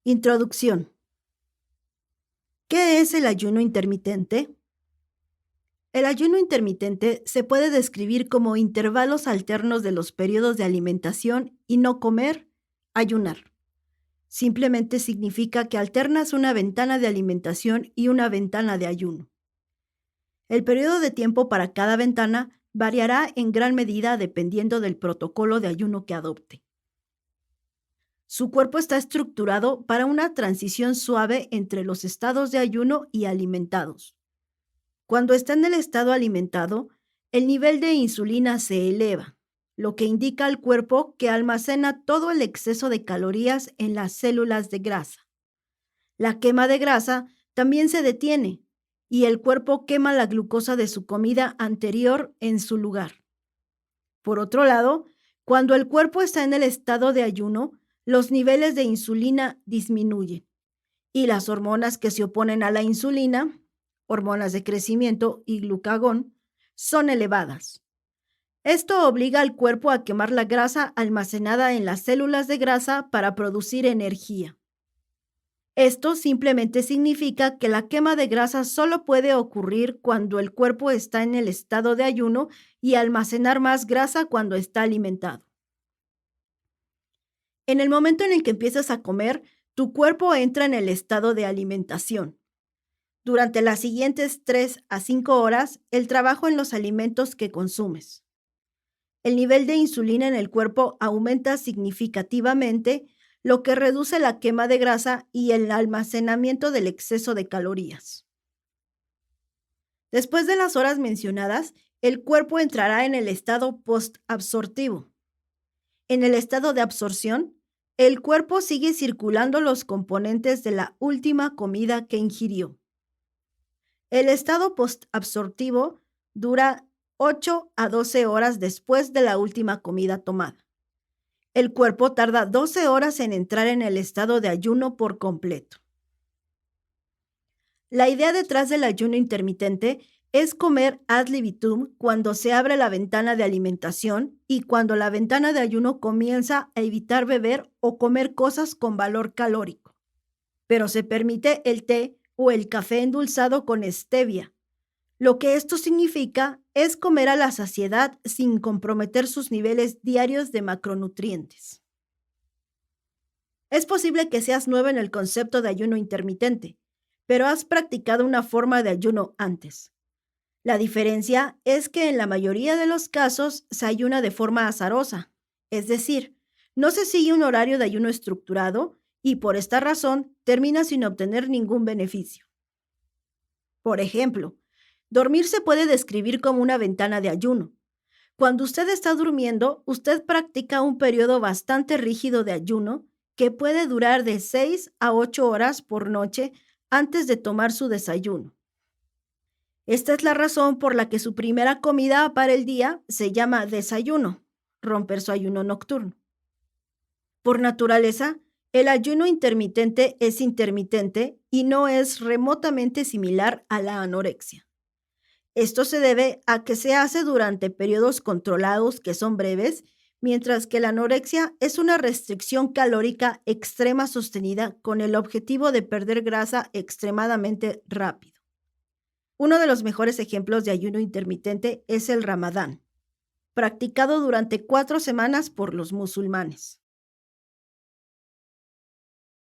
Introducción. ¿Qué es el ayuno intermitente? El ayuno intermitente se puede describir como intervalos alternos de los periodos de alimentación y no comer, ayunar. Simplemente significa que alternas una ventana de alimentación y una ventana de ayuno. El periodo de tiempo para cada ventana variará en gran medida dependiendo del protocolo de ayuno que adopte. Su cuerpo está estructurado para una transición suave entre los estados de ayuno y alimentados. Cuando está en el estado alimentado, el nivel de insulina se eleva, lo que indica al cuerpo que almacena todo el exceso de calorías en las células de grasa. La quema de grasa también se detiene y el cuerpo quema la glucosa de su comida anterior en su lugar. Por otro lado, cuando el cuerpo está en el estado de ayuno, los niveles de insulina disminuyen y las hormonas que se oponen a la insulina, hormonas de crecimiento y glucagón, son elevadas. Esto obliga al cuerpo a quemar la grasa almacenada en las células de grasa para producir energía. Esto simplemente significa que la quema de grasa solo puede ocurrir cuando el cuerpo está en el estado de ayuno y almacenar más grasa cuando está alimentado. En el momento en el que empiezas a comer, tu cuerpo entra en el estado de alimentación. Durante las siguientes 3 a 5 horas, el trabajo en los alimentos que consumes. El nivel de insulina en el cuerpo aumenta significativamente, lo que reduce la quema de grasa y el almacenamiento del exceso de calorías. Después de las horas mencionadas, el cuerpo entrará en el estado postabsortivo. En el estado de absorción, el cuerpo sigue circulando los componentes de la última comida que ingirió. El estado postabsortivo dura 8 a 12 horas después de la última comida tomada. El cuerpo tarda 12 horas en entrar en el estado de ayuno por completo. La idea detrás del ayuno intermitente es comer ad libitum cuando se abre la ventana de alimentación y cuando la ventana de ayuno comienza a evitar beber o comer cosas con valor calórico. Pero se permite el té o el café endulzado con stevia. Lo que esto significa es comer a la saciedad sin comprometer sus niveles diarios de macronutrientes. Es posible que seas nuevo en el concepto de ayuno intermitente, pero has practicado una forma de ayuno antes. La diferencia es que en la mayoría de los casos se ayuna de forma azarosa, es decir, no se sigue un horario de ayuno estructurado y por esta razón termina sin obtener ningún beneficio. Por ejemplo, dormir se puede describir como una ventana de ayuno. Cuando usted está durmiendo, usted practica un periodo bastante rígido de ayuno que puede durar de 6 a 8 horas por noche antes de tomar su desayuno. Esta es la razón por la que su primera comida para el día se llama desayuno, romper su ayuno nocturno. Por naturaleza, el ayuno intermitente es intermitente y no es remotamente similar a la anorexia. Esto se debe a que se hace durante periodos controlados que son breves, mientras que la anorexia es una restricción calórica extrema sostenida con el objetivo de perder grasa extremadamente rápido. Uno de los mejores ejemplos de ayuno intermitente es el Ramadán, practicado durante 4 semanas por los musulmanes.